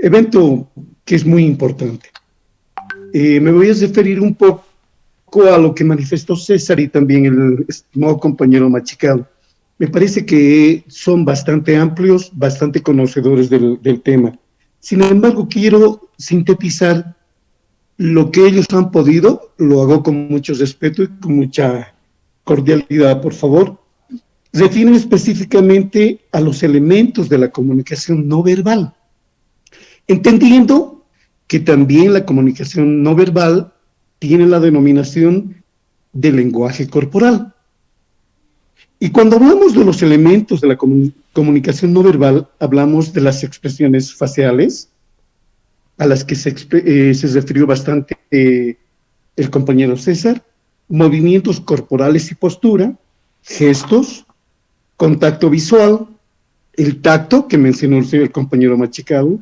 evento que es muy importante. Me voy a referir un poco a lo que manifestó César y también el estimado compañero Machicado. Me parece que son bastante amplios, bastante conocedores del tema. Sin embargo, quiero sintetizar lo que ellos han podido, lo hago con mucho respeto y con mucha cordialidad, por favor. Refieren específicamente a los elementos de la comunicación no verbal, entendiendo que también la comunicación no verbal tiene la denominación de lenguaje corporal. Y cuando hablamos de los elementos de la comunicación no verbal, hablamos de las expresiones faciales, a las que se refirió bastante el compañero César, movimientos corporales y postura, gestos, contacto visual, el tacto, que mencionó el compañero Machicado,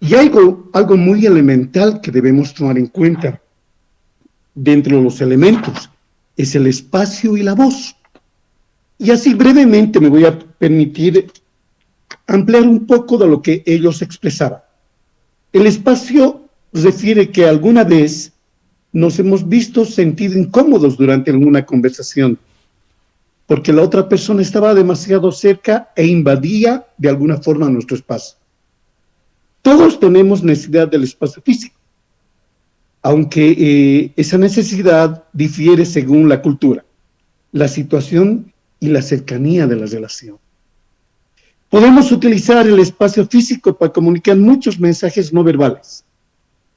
y algo muy elemental que debemos tomar en cuenta dentro de los elementos, es el espacio y la voz. Y así brevemente me voy a permitir ampliar un poco de lo que ellos expresaban. El espacio refiere que alguna vez nos hemos visto sentido incómodos durante alguna conversación, porque la otra persona estaba demasiado cerca e invadía de alguna forma nuestro espacio. Todos tenemos necesidad del espacio físico, aunque esa necesidad difiere según la cultura, la situación y la cercanía de la relación. Podemos utilizar el espacio físico para comunicar muchos mensajes no verbales,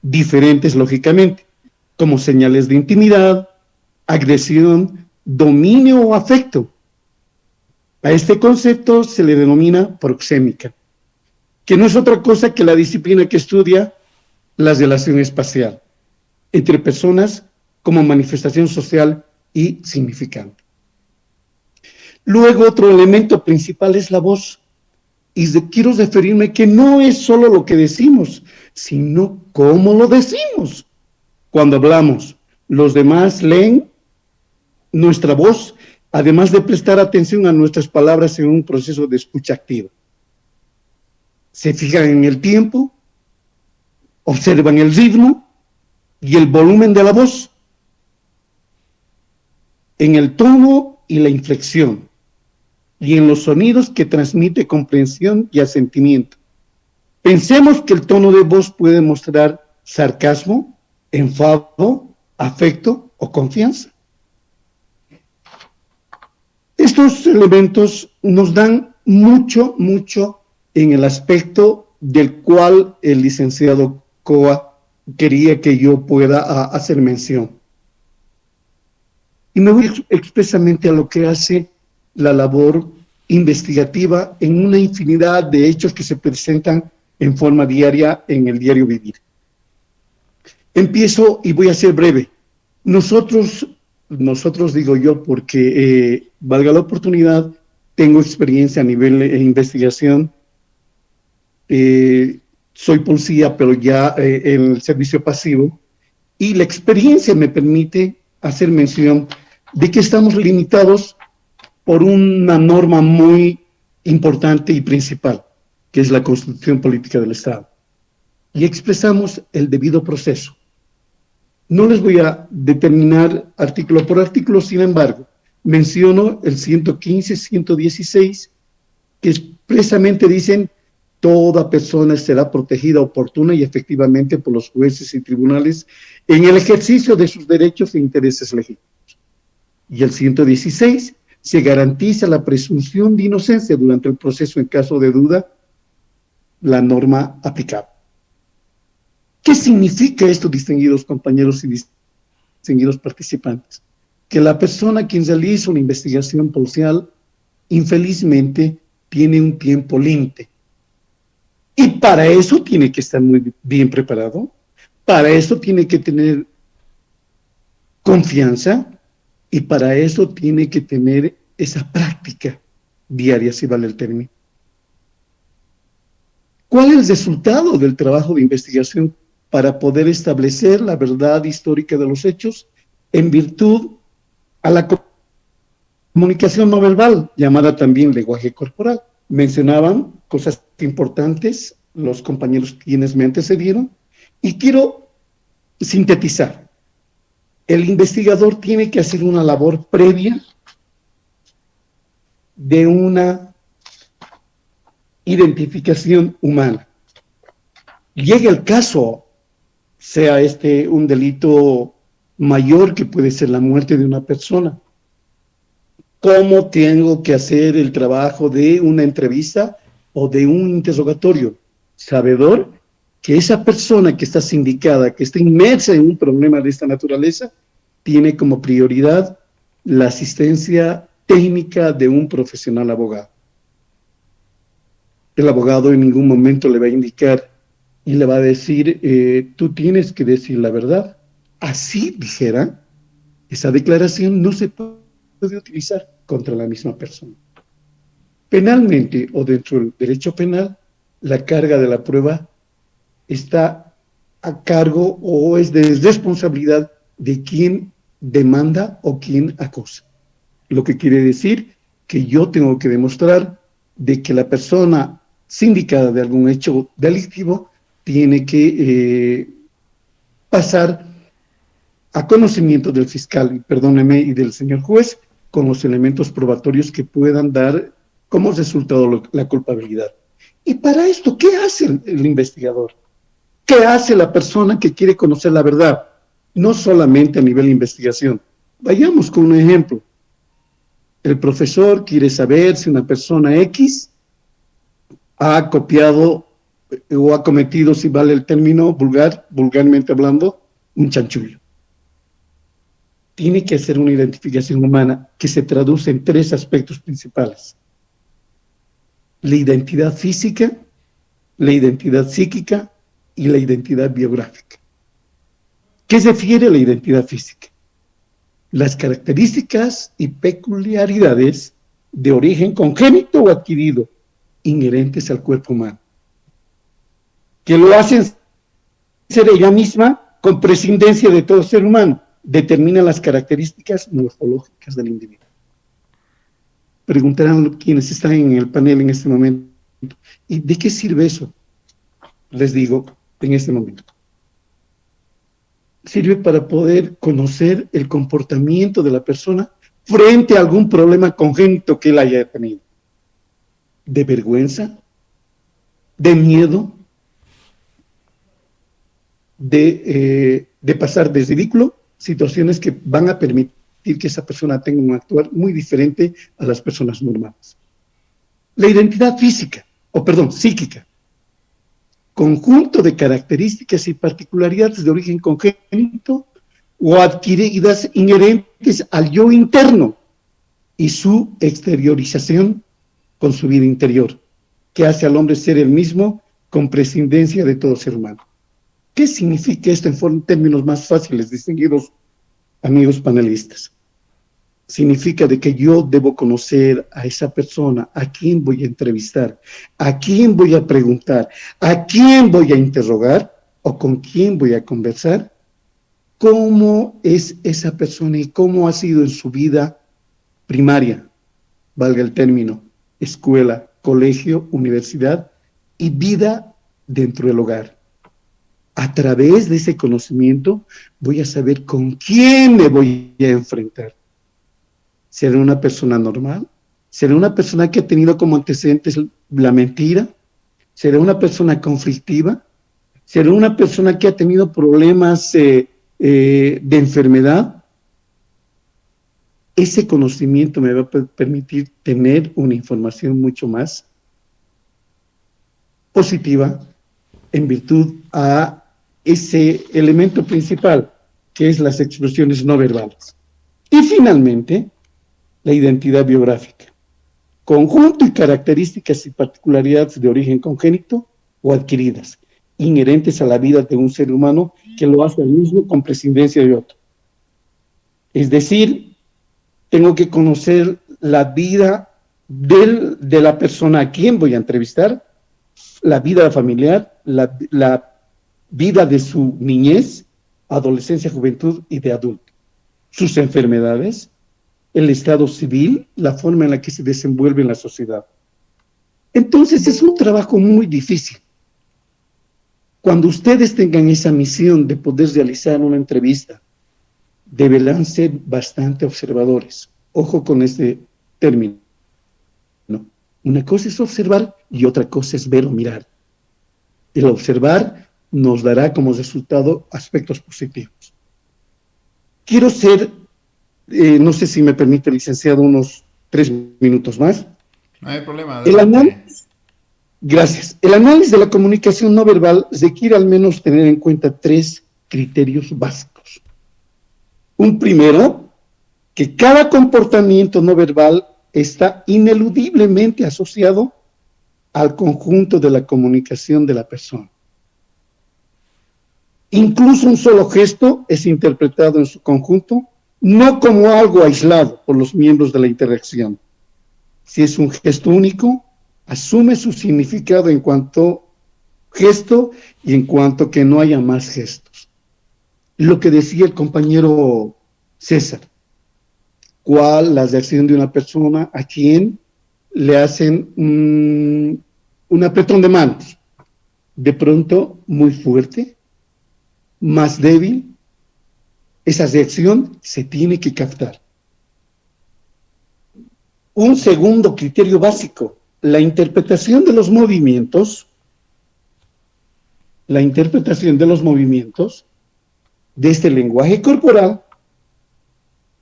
diferentes lógicamente, como señales de intimidad, agresión, dominio o afecto. A este concepto se le denomina proxémica, que no es otra cosa que la disciplina que estudia la relación espacial entre personas como manifestación social y significante. Luego, otro elemento principal es la voz. Y quiero referirme que no es solo lo que decimos, sino cómo lo decimos. Cuando hablamos, los demás leen nuestra voz, además de prestar atención a nuestras palabras en un proceso de escucha activa. Se fijan en el tiempo, observan el ritmo y el volumen de la voz, en el tono y la inflexión, y en los sonidos que transmite comprensión y asentimiento. Pensemos que el tono de voz puede mostrar sarcasmo, enfado, afecto o confianza. Estos elementos nos dan mucho en el aspecto del cual el licenciado Coa quería que yo pueda hacer mención. Y me voy expresamente a lo que hace la labor investigativa en una infinidad de hechos que se presentan en forma diaria en el diario vivir. Empiezo y voy a ser breve. Nosotros digo yo porque, valga la oportunidad, tengo experiencia a nivel de investigación, soy policía, pero ya en el servicio pasivo, y la experiencia me permite hacer mención de que estamos limitados por una norma muy importante y principal, que es la Constitución Política del Estado. Y expresamos el debido proceso. No les voy a determinar artículo por artículo, sin embargo, menciono el 115, 116, que expresamente dicen toda persona será protegida oportuna y efectivamente por los jueces y tribunales en el ejercicio de sus derechos e intereses legítimos. Y el 116, se garantiza la presunción de inocencia durante el proceso en caso de duda, la norma aplicable. ¿Qué significa esto, distinguidos compañeros y distinguidos participantes? Que la persona quien realiza una investigación policial, infelizmente, tiene un tiempo límite. Y para eso tiene que estar muy bien preparado, para eso tiene que tener confianza, y para eso tiene que tener esa práctica diaria, si vale el término. ¿Cuál es el resultado del trabajo de investigación para poder establecer la verdad histórica de los hechos en virtud a la comunicación no verbal, llamada también lenguaje corporal? Mencionaban cosas importantes los compañeros quienes me antecedieron, y quiero sintetizar. El investigador tiene que hacer una labor previa de una identificación humana. Llega el caso, sea este un delito mayor que puede ser la muerte de una persona. ¿Cómo tengo que hacer el trabajo de una entrevista o de un interrogatorio? Sabedor que esa persona que está sindicada, que está inmersa en un problema de esta naturaleza, tiene como prioridad la asistencia técnica de un profesional abogado. El abogado en ningún momento le va a indicar y le va a decir, tú tienes que decir la verdad. Así dijera, esa declaración no se puede utilizar contra la misma persona. Penalmente o dentro del derecho penal, la carga de la prueba está a cargo o es de responsabilidad de quien demanda o quien acusa. Lo que quiere decir que yo tengo que demostrar de que la persona sindicada de algún hecho delictivo tiene que pasar a conocimiento del fiscal, perdóneme, y del señor juez, con los elementos probatorios que puedan dar como resultado la culpabilidad. Y para esto, ¿qué hace el investigador? ¿Qué hace la persona que quiere conocer la verdad? No solamente a nivel de investigación. Vayamos con un ejemplo. El profesor quiere saber si una persona X ha copiado o ha cometido, si vale el término vulgarmente hablando, un chanchullo. Tiene que hacer una identificación humana que se traduce en 3 aspectos principales: la identidad física, la identidad psíquica y la identidad biográfica. ¿Qué se refiere a la identidad física? Las características y peculiaridades de origen congénito o adquirido inherentes al cuerpo humano, que lo hacen ser ella misma con prescindencia de todo ser humano, determina las características morfológicas del individuo. Preguntarán quienes están en el panel en este momento, ¿y de qué sirve eso? Les digo en este momento. Sirve para poder conocer el comportamiento de la persona frente a algún problema congénito que él haya tenido. De vergüenza, de miedo, de pasar de ridículo, situaciones que van a permitir que esa persona tenga un actuar muy diferente a las personas normales. La identidad física, psíquica, conjunto de características y particularidades de origen congénito o adquiridas inherentes al yo interno y su exteriorización con su vida interior, que hace al hombre ser el mismo con prescindencia de todo ser humano. ¿Qué significa esto en términos más fáciles, distinguidos amigos panelistas? Significa de que yo debo conocer a esa persona, a quién voy a entrevistar, a quién voy a preguntar, a quién voy a interrogar o con quién voy a conversar, cómo es esa persona y cómo ha sido en su vida primaria, valga el término, escuela, colegio, universidad y vida dentro del hogar. A través de ese conocimiento voy a saber con quién me voy a enfrentar. ¿Será una persona normal? ¿Será una persona que ha tenido como antecedentes la mentira? ¿Será una persona conflictiva? ¿Será una persona que ha tenido problemas de enfermedad? Ese conocimiento me va a permitir tener una información mucho más positiva en virtud a ese elemento principal, que es las expresiones no verbales. Y finalmente, la identidad biográfica, conjunto y características y particularidades de origen congénito o adquiridas, inherentes a la vida de un ser humano que lo hace al mismo con prescindencia de otro. Es decir, tengo que conocer la vida de la persona a quien voy a entrevistar, la vida familiar, la vida de su niñez, adolescencia, juventud y de adulto, sus enfermedades, el estado civil, la forma en la que se desenvuelve en la sociedad. Entonces es un trabajo muy difícil, Cuando ustedes tengan esa misión de poder realizar una entrevista, deberán ser bastante observadores. Ojo con este término. Una cosa es observar y otra cosa es ver o mirar. El observar nos dará como resultado aspectos positivos. Quiero ser, no sé si me permite, licenciado, unos 3 minutos más. No hay problema, El adelante. análisis, gracias. El análisis de la comunicación no verbal requiere al menos tener en cuenta 3 criterios básicos. Un primero, que cada comportamiento no verbal está ineludiblemente asociado al conjunto de la comunicación de la persona. Incluso un solo gesto es interpretado en su conjunto, no como algo aislado por los miembros de la interacción. Si es un gesto único, asume su significado en cuanto gesto y en cuanto que no haya más gestos. Lo que decía el compañero César, cuál la reacción de una persona a quien le hacen un apretón de manos, de pronto muy fuerte, más débil, esa reacción se tiene que captar. Un segundo criterio básico, la interpretación de los movimientos de este lenguaje corporal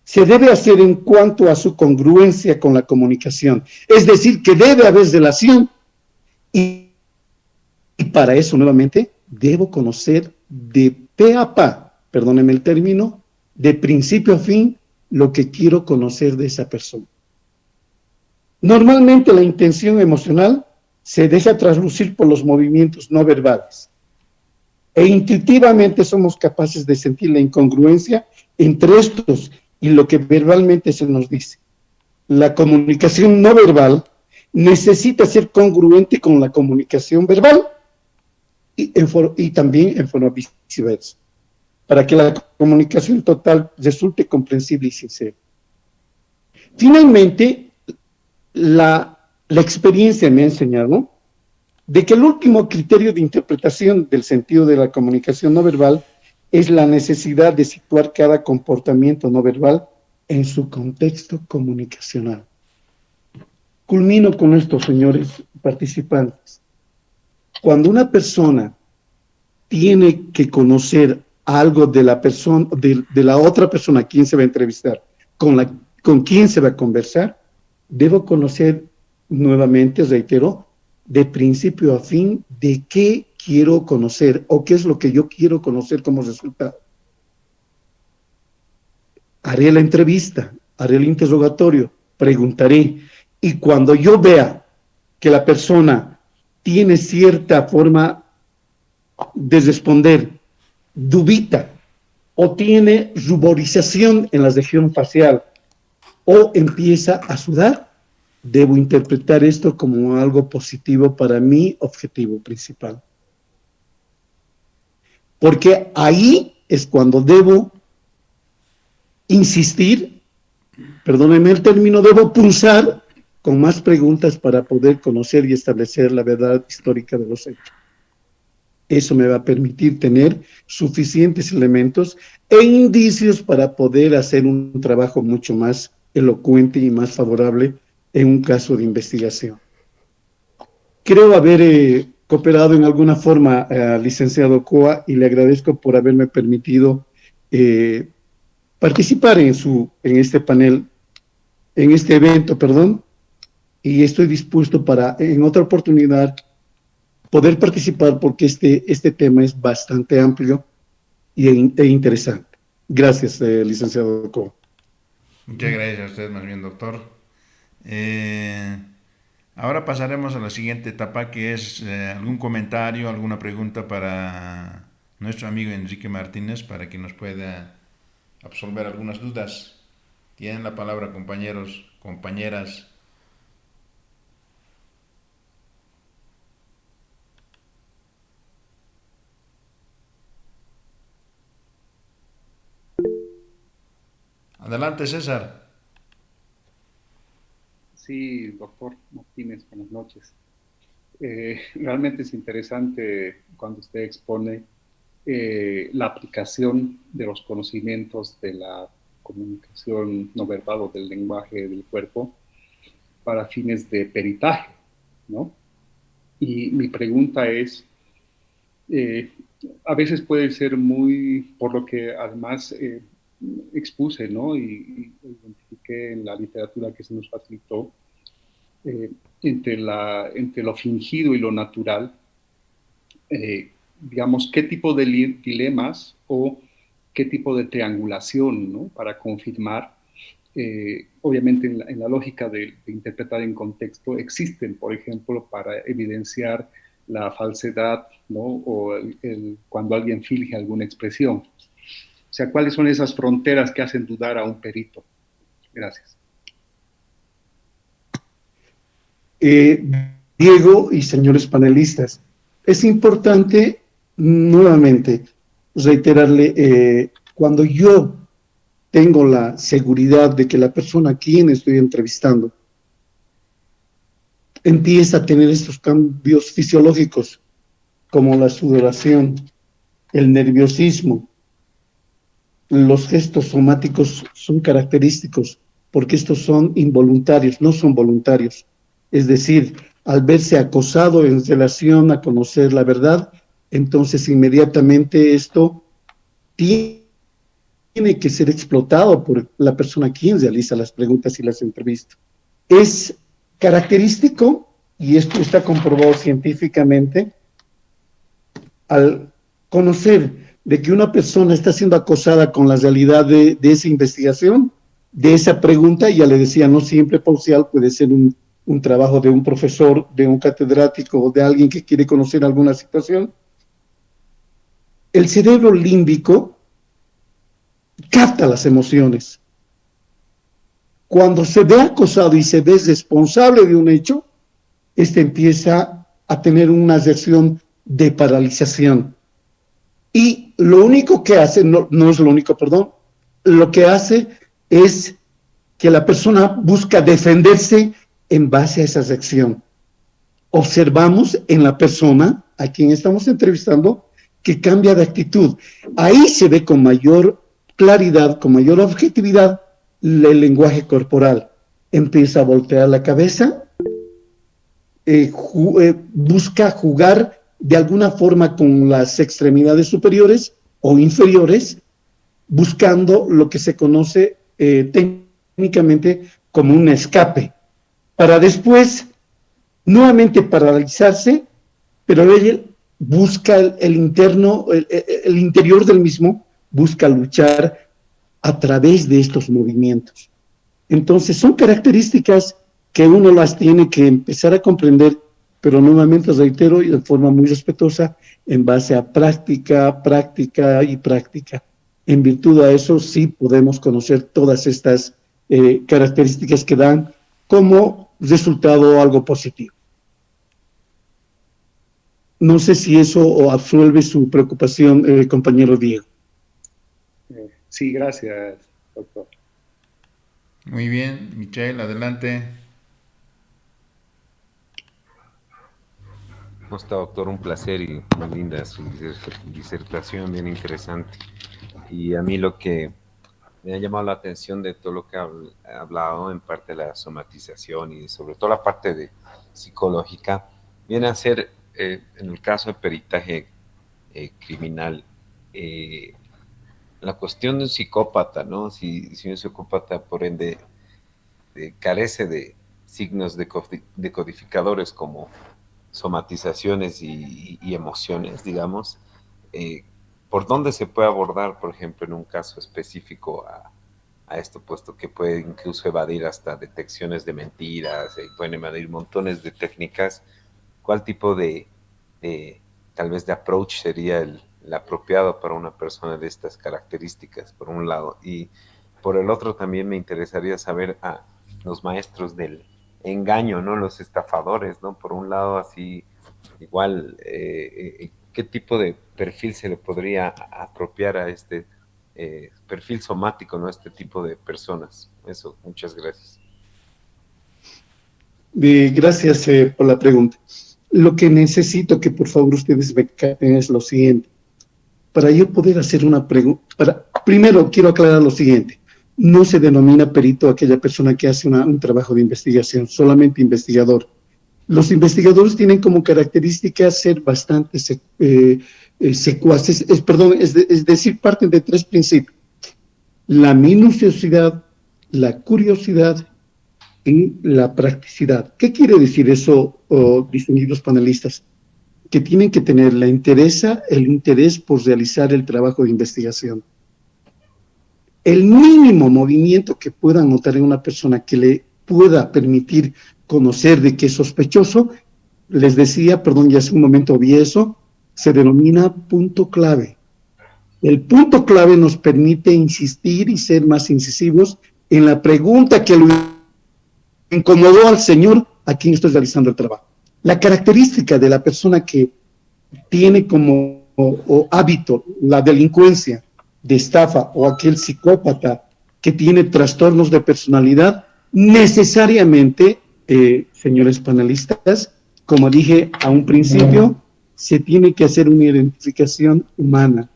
se debe hacer en cuanto a su congruencia con la comunicación. Es decir, que debe haber relación y para eso, nuevamente, debo conocer de pe a pa, perdónenme el término, de principio a fin, lo que quiero conocer de esa persona. Normalmente la intención emocional se deja traslucir por los movimientos no verbales e intuitivamente somos capaces de sentir la incongruencia entre estos y lo que verbalmente se nos dice. La comunicación no verbal necesita ser congruente con la comunicación verbal y también en forma viceversa, para que la comunicación total resulte comprensible y sincera. Finalmente, la experiencia me ha enseñado de que el último criterio de interpretación del sentido de la comunicación no verbal es la necesidad de situar cada comportamiento no verbal en su contexto comunicacional. Culmino con esto, señores participantes. Cuando una persona tiene que conocer algo de la persona, de la otra persona a quien se va a entrevistar, con quien se va a conversar, debo conocer nuevamente, reitero, de principio a fin, de qué quiero conocer o qué es lo que yo quiero conocer como resultado. Haré la entrevista, haré el interrogatorio, preguntaré, y cuando yo vea que la persona tiene cierta forma de responder, dubita o tiene ruborización en la región facial o empieza a sudar, debo interpretar esto como algo positivo para mi objetivo principal. Porque ahí es cuando debo insistir, perdónenme el término, debo pulsar con más preguntas para poder conocer y establecer la verdad histórica de los hechos. Eso me va a permitir tener suficientes elementos e indicios para poder hacer un trabajo mucho más elocuente y más favorable en un caso de investigación. Creo haber cooperado en alguna forma, licenciado Coa, y le agradezco por haberme permitido eh, participar en este panel, en este evento, perdón, y estoy dispuesto para en otra oportunidad poder participar porque este tema es bastante amplio e interesante. Gracias, licenciado Co. Muchas gracias a usted, más bien, doctor. Eh, Ahora pasaremos a la siguiente etapa, que es algún comentario, alguna pregunta para nuestro amigo Enrique Martínez, para que nos pueda absolver algunas dudas. Tienen la palabra, compañeros, compañeras. Adelante, César. Sí, doctor Martínez, buenas noches. Realmente es interesante cuando usted expone la aplicación de los conocimientos de la comunicación no verbal o del lenguaje del cuerpo para fines de peritaje, ¿no? Y mi pregunta es, eh, a veces puede ser muy, por lo que además expuse, ¿no? Y identifiqué en la literatura que se nos facilitó, eh, entre lo fingido y lo natural, digamos, qué tipo de dilemas o qué tipo de triangulación, ¿no? Para confirmar, obviamente en la lógica de interpretar en contexto, existen, por ejemplo, para evidenciar la falsedad, ¿no? O cuando alguien finge alguna expresión. O sea, ¿cuáles son esas fronteras que hacen dudar a un perito? Gracias. Eh, Diego y señores panelistas, es importante nuevamente reiterarle, cuando yo tengo la seguridad de que la persona a quien estoy entrevistando empieza a tener estos cambios fisiológicos, como la sudoración, el nerviosismo, los gestos somáticos son característicos, porque estos son involuntarios, no son voluntarios. Es decir, al verse acosado en relación a conocer la verdad, entonces inmediatamente esto tiene que ser explotado por la persona a quien realiza las preguntas y las entrevistas. Es característico, y esto está comprobado científicamente, al conocer de que una persona está siendo acosada con la realidad de esa investigación, de esa pregunta, ya le decía, no siempre parcial, puede ser un trabajo de un profesor, de un catedrático o de alguien que quiere conocer alguna situación, el cerebro límbico capta las emociones. Cuando se ve acosado y se ve responsable de un hecho, este empieza a tener una reacción de paralización. Y lo único que hace, no es lo único, perdón, lo que hace es que la persona busca defenderse en base a esa reacción. Observamos en la persona a quien estamos entrevistando que cambia de actitud. Ahí se ve con mayor claridad, con mayor objetividad, el lenguaje corporal. Empieza a voltear la cabeza, busca jugar de alguna forma con las extremidades superiores o inferiores, buscando lo que se conoce técnicamente como un escape, para después nuevamente paralizarse, pero él busca el interno, el interior del mismo, busca luchar a través de estos movimientos. Entonces son características que uno las tiene que empezar a comprender, pero nuevamente reitero y de forma muy respetuosa, en base a práctica, práctica y práctica. En virtud a eso sí podemos conocer todas estas características que dan como resultado algo positivo. No sé si eso absuelve su preocupación, compañero Diego. Sí, gracias, doctor. Muy bien, Michelle, adelante. ¿Cómo está, doctor? Un placer y muy linda su disertación, bien interesante. Y a mí lo que me ha llamado la atención de todo lo que ha hablado en parte de la somatización y sobre todo la parte de psicológica, viene a ser, en el caso de peritaje criminal, la cuestión de un psicópata, ¿no? Si un psicópata, por ende, carece de signos decodificadores como somatizaciones y emociones, digamos, ¿por dónde se puede abordar, por ejemplo, en un caso específico a esto, puesto que puede incluso evadir hasta detecciones de mentiras, pueden evadir montones de técnicas? ¿Cuál tipo de tal vez de approach sería el apropiado para una persona de estas características, por un lado? Y por el otro también me interesaría saber a los maestros del engaño, ¿no? Los estafadores, ¿no? Por un lado, así, igual, ¿qué tipo de perfil se le podría apropiar a este perfil somático, ¿no? A este tipo de personas. Eso, muchas gracias. Gracias por la pregunta. Lo que necesito que por favor ustedes me capten es lo siguiente. Para yo poder hacer una pregunta, primero quiero aclarar lo siguiente. No se denomina perito a aquella persona que hace un trabajo de investigación, solamente investigador. Los investigadores tienen como característica ser bastante secuaces, es decir, parten de tres principios: la minuciosidad, la curiosidad y la practicidad. ¿Qué quiere decir eso, distinguidos panelistas? Que tienen que tener el interés por realizar el trabajo de investigación. El mínimo movimiento que puedan notar en una persona que le pueda permitir conocer de que es sospechoso, les decía, perdón, ya hace un momento vi eso, se denomina punto clave. El punto clave nos permite insistir y ser más incisivos en la pregunta que lo incomodó al señor a quien estoy realizando el trabajo. La característica de la persona que tiene como hábito la delincuencia de estafa o aquel psicópata que tiene trastornos de personalidad, necesariamente, señores panelistas, como dije a un principio, se tiene que hacer una identificación humana,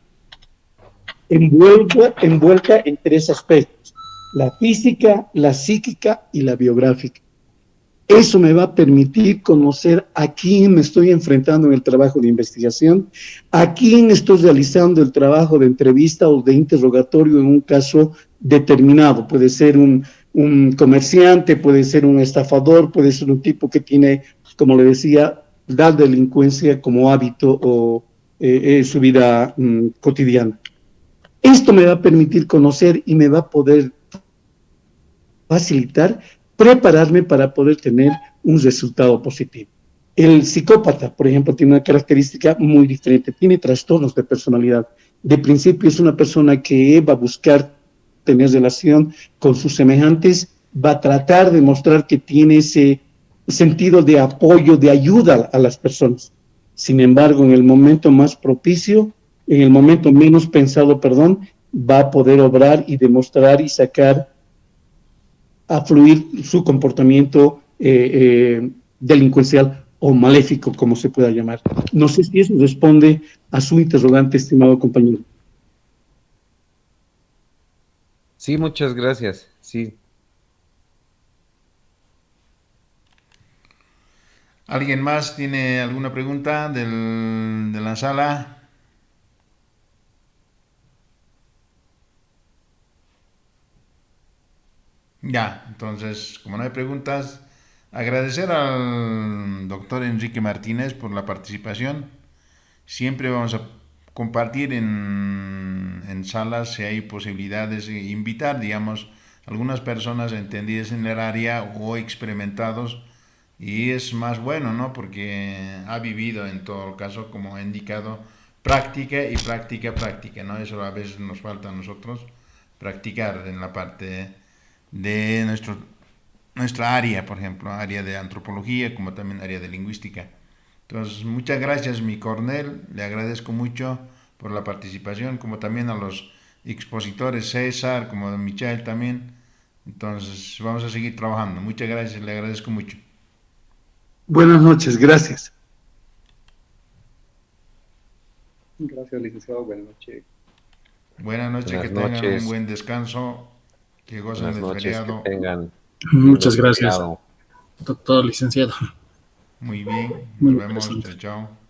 envuelta en tres aspectos: la física, la psíquica y la biográfica. Eso me va a permitir conocer a quién me estoy enfrentando en el trabajo de investigación, a quién estoy realizando el trabajo de entrevista o de interrogatorio en un caso determinado. Puede ser un comerciante, puede ser un estafador, puede ser un tipo que tiene, como le decía, la delincuencia como hábito o su vida cotidiana. Esto me va a permitir conocer y me va a poder facilitar prepararme para poder tener un resultado positivo. El psicópata, por ejemplo, tiene una característica muy diferente, tiene trastornos de personalidad. De principio es una persona que va a buscar tener relación con sus semejantes, va a tratar de mostrar que tiene ese sentido de apoyo, de ayuda a las personas. Sin embargo, en el momento más propicio, en el momento menos pensado, va a poder obrar y demostrar y sacar a fluir su comportamiento delincuencial o maléfico, como se pueda llamar. No sé si eso responde a su interrogante, estimado compañero. Sí, muchas gracias. Sí. ¿Alguien más tiene alguna pregunta de la sala? Ya, entonces, como no hay preguntas, agradecer al doctor Enrique Martínez por la participación. Siempre vamos a compartir en salas si hay posibilidades de invitar, digamos, algunas personas entendidas en el área o experimentados, y es más bueno, ¿no? Porque ha vivido en todo caso, como he indicado, práctica y práctica, ¿no? Eso a veces nos falta a nosotros, practicar en la parte de nuestra área, por ejemplo, área de antropología, como también área de lingüística. Entonces, muchas gracias, mi Cornel, le agradezco mucho por la participación, como también a los expositores César, como Michael también. Entonces, vamos a seguir trabajando. Muchas gracias, le agradezco mucho. Buenas noches, gracias. Gracias, licenciado. Buenas noches. Buenas noches, que tengan un buen descanso, que gocen del feriado. Que tengan Muchas gracias, doctor licenciado. Muy bien, Muy nos vemos, interesante. chao, chao.